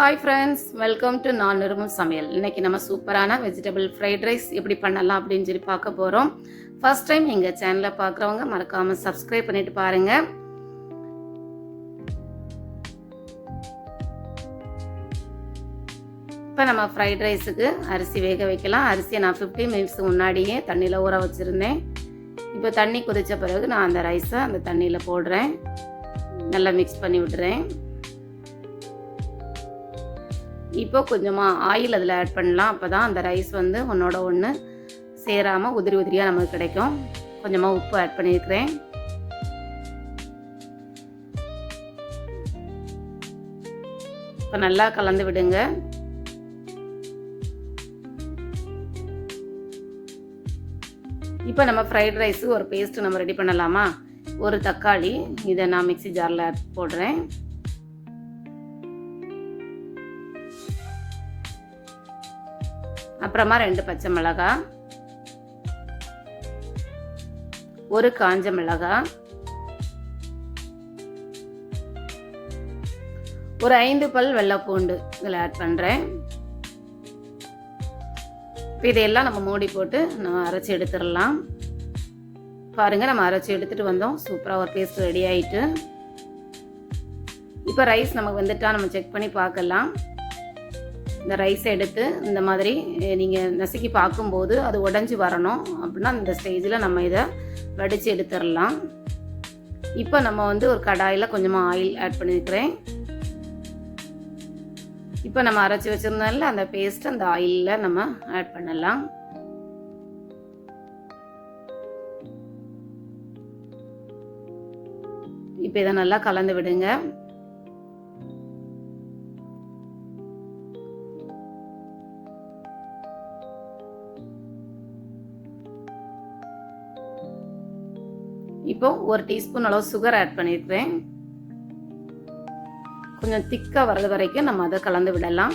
Hi friends, welcome to நான் நிருமல் சமையல். இன்றைக்கி நம்ம சூப்பரான வெஜிடபிள் ஃப்ரைட் ரைஸ் எப்படி பண்ணலாம் அப்படின்னு சொல்லி பார்க்க போகிறோம். ஃபர்ஸ்ட் டைம் எங்கள் சேனலை பார்க்குறவங்க மறக்காமல் சப்ஸ்கிரைப் பண்ணிட்டு பாருங்கள். இப்போ நம்ம ஃப்ரைட் ரைஸுக்கு அரிசி வேக வைக்கலாம். அரிசியை நான் 15 மினிட்ஸ் முன்னாடியே தண்ணியில் ஊற வச்சுருந்தேன். இப்போ தண்ணி கொதித்த பிறகு நான் அந்த ரைஸை அந்த தண்ணியில் போடுறேன். நல்லா மிக்ஸ் பண்ணி விட்டுறேன். இப்போ கொஞ்சமாக ஆயில் அதில் ஆட் பண்ணலாம். அப்போ தான் அந்த ரைஸ் வந்து ஒன்றோட ஒன்று சேராமல் உதிரி உதிரியாக நமக்கு கிடைக்கும். கொஞ்சமாக உப்பு ஆட் பண்ணியிருக்கிறேன். இப்போ நல்லா கலந்து விடுங்க. இப்போ நம்ம ஃப்ரைட் ரைஸு ஒரு பேஸ்ட்டு நம்ம ரெடி பண்ணலாமா? ஒரு தக்காளி, இதை நான் மிக்ஸி ஜாரில் போடுறேன். அப்புறமா 2 பச்சை மிளகாய், ஒரு காஞ்ச மிளகாய், ஒரு 5 பல் வெள்ளை பூண்டு இதில் ஆட் பண்ணுறேன். இப்போ இதையெல்லாம் நம்ம மூடி போட்டு நம்ம அரைச்சி எடுத்துடலாம். பாருங்கள், நம்ம அரைச்சி எடுத்துகிட்டு வந்தோம். சூப்பராக ஒரு பேஸ்ட் ரெடி ஆகிட்டு. இப்போ ரைஸ் நமக்கு வந்துட்டா நம்ம செக் பண்ணி பார்க்கலாம். இந்த ரைஸை எடுத்து இந்த மாதிரி நீங்கள் நசுக்கி பார்க்கும்போது அது உடஞ்சி வரணும். அப்படின்னா இந்த ஸ்டேஜில் நம்ம இதை வடித்து எடுத்துடலாம். இப்போ நம்ம வந்து ஒரு கடாயில் கொஞ்சமாக ஆயில் ஆட் பண்ணியிருக்கிறேன். இப்போ நம்ம அரைச்சி வச்சுருந்தோம்ல அந்த பேஸ்ட் அந்த ஆயிலில் நம்ம ஆட் பண்ணலாம். இப்போ இதை நல்லா கலந்து விடுங்க. இப்போ 1 டீஸ்பூன் அளவு சுகர் ஆட் பண்ணியிருக்கிறேன். கொஞ்சம் திக்காக வர்றது வரைக்கும் நம்ம அதை கலந்து விடலாம்.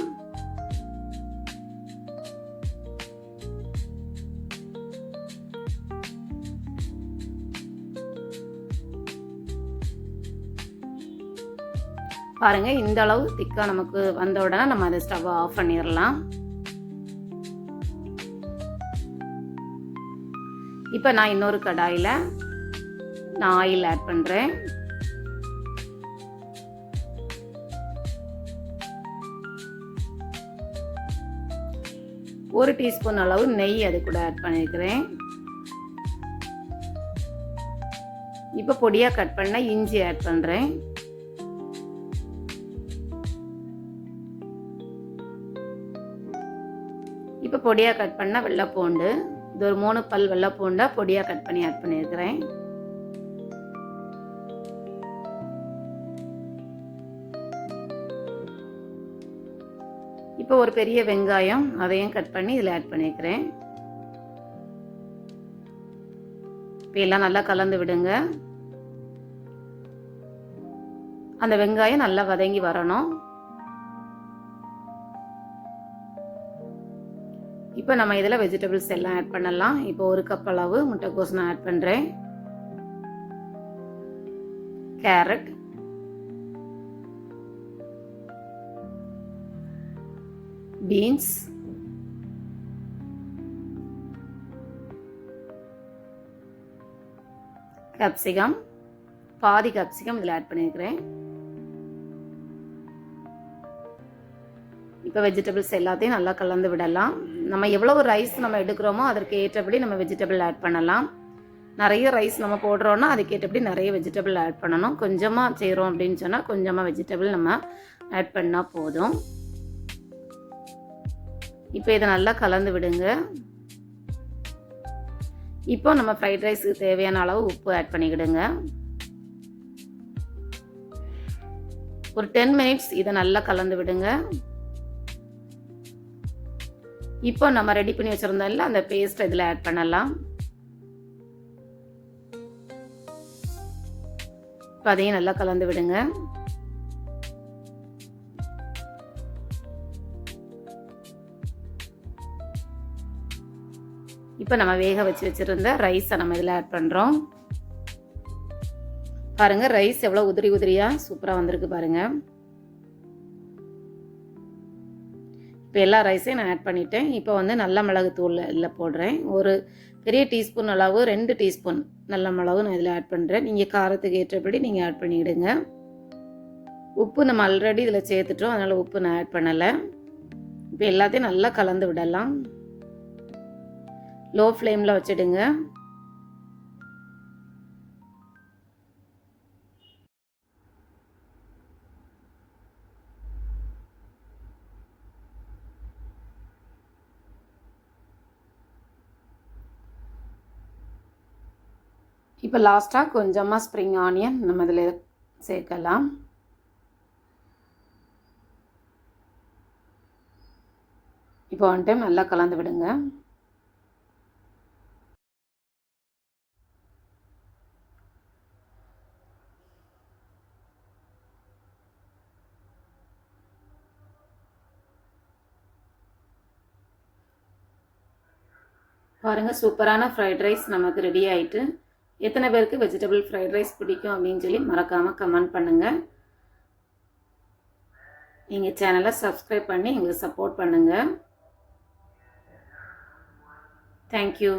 பாருங்க, இந்த அளவு திக்காக நமக்கு வந்த உடனே நம்ம அதை ஸ்டவ் ஆஃப் பண்ணிடலாம். இப்போ நான் இன்னொரு கடாயில் நான் ஆயில் ஆட் பண்ணுறேன். ஒரு டீஸ்பூன் அளவு நெய் அது கூட ஆட் பண்ணியிருக்கிறேன். இப்போ பொடியாக கட் பண்ண இஞ்சி ஆட் பண்ணுறேன். இப்போ பொடியாக கட் பண்ண வெள்ளைப்பூண்டு, இது ஒரு 3 பல் வெள்ளைப்பூண்டை பொடியாக கட் பண்ணி ஆட் பண்ணியிருக்கிறேன். இப்போ ஒரு பெரிய வெங்காயம், அதையும் கட் பண்ணி இதில் ஆட் பண்ணிக்கிறேன். இப்போ எல்லாம் நல்லா கலந்து விடுங்க. அந்த வெங்காயம் நல்லா வதங்கி வரணும். இப்போ நம்ம இதில் வெஜிடபிள்ஸ் எல்லாம் ஆட் பண்ணலாம். இப்போ 1 கப் அளவு முட்டைக்கோஸ் நான் ஆட் பண்ணுறேன். கேரட், பீன்ஸ், கேப்சிகம், பாதி கேப்சிகம் இதில் ஆட் பண்ணியிருக்கிறேன். இப்போ வெஜிடபிள்ஸ் எல்லாத்தையும் நல்லா கலந்து விடலாம். நம்ம எவ்வளவு ரைஸ் நம்ம எடுக்கிறோமோ அதற்கு ஏற்றபடி நம்ம வெஜிடபிள் ஆட் பண்ணலாம். நிறைய ரைஸ் நம்ம போடுறோன்னா அதுக்கேற்றபடி நிறைய வெஜிடபிள் ஆட் பண்ணணும். கொஞ்சமாக செய்கிறோம் அப்படின்னு சொன்னால் கொஞ்சமாக வெஜிடபிள் நம்ம ஆட் பண்ணால் போதும். இப்போ இதை நல்லா கலந்து விடுங்க. இப்போ நம்ம ஃப்ரைட் ரைஸுக்கு தேவையான அளவு உப்பு ஆட் பண்ணிக்கிடுங்க. ஒரு 10 மினிட்ஸ் இதை நல்லா கலந்து விடுங்க. இப்போ நம்ம ரெடி பண்ணி வச்சுருந்தோம்ல அந்த பேஸ்ட் இதில் ஆட் பண்ணலாம். இப்போ அதையும் நல்லா கலந்து விடுங்க. இப்போ நம்ம வேக வச்சிருந்த ரைஸை நம்ம இதில் ஆட் பண்ணுறோம். பாருங்கள் ரைஸ் எவ்வளோ உதிரி உதிரியாக சூப்பராக வந்திருக்கு பாருங்கள். இப்போ எல்லா ரைஸையும் நான் ஆட் பண்ணிட்டேன். இப்போ வந்து நல்ல மிளகுத்தூள் இதில் போடுறேன். ஒரு பெரிய டீஸ்பூன் அளவு 2 டீஸ்பூன் நல்ல மிளகு நான் இதில் ஆட் பண்ணுறேன். நீங்கள் காரத்துக்கு ஏற்றபடி நீங்கள் ஆட் பண்ணிவிடுங்க. உப்பு நம்ம ஆல்ரெடி இதில் சேர்த்துட்டோம், அதனால் உப்பு நான் ஆட் பண்ணலை. இப்போ எல்லாத்தையும் நல்லா கலந்து விடலாம். லோ ஃப்ளேமில் வச்சுடுங்க. இப்போ லாஸ்ட்டாக கொஞ்சமாக ஸ்ப்ரிங் ஆனியன் நம்ம இதில் சேர்க்கலாம். இப்போ 1 டைம் நல்லா கலந்து விடுங்க. பாருங்கள், சூப்பரான ஃப்ரைட் ரைஸ் நமக்கு ரெடி ஆகிட்டு. எத்தனை பேருக்கு வெஜிடபிள் ஃப்ரைட் ரைஸ் பிடிக்கும் அப்படின்னு சொல்லி மறக்காமல் கமெண்ட் பண்ணுங்கள். நீங்கள் சேனலை சப்ஸ்கிரைப் பண்ணி எங்களுக்கு சப்போர்ட் பண்ணுங்கள். தேங்க்யூ.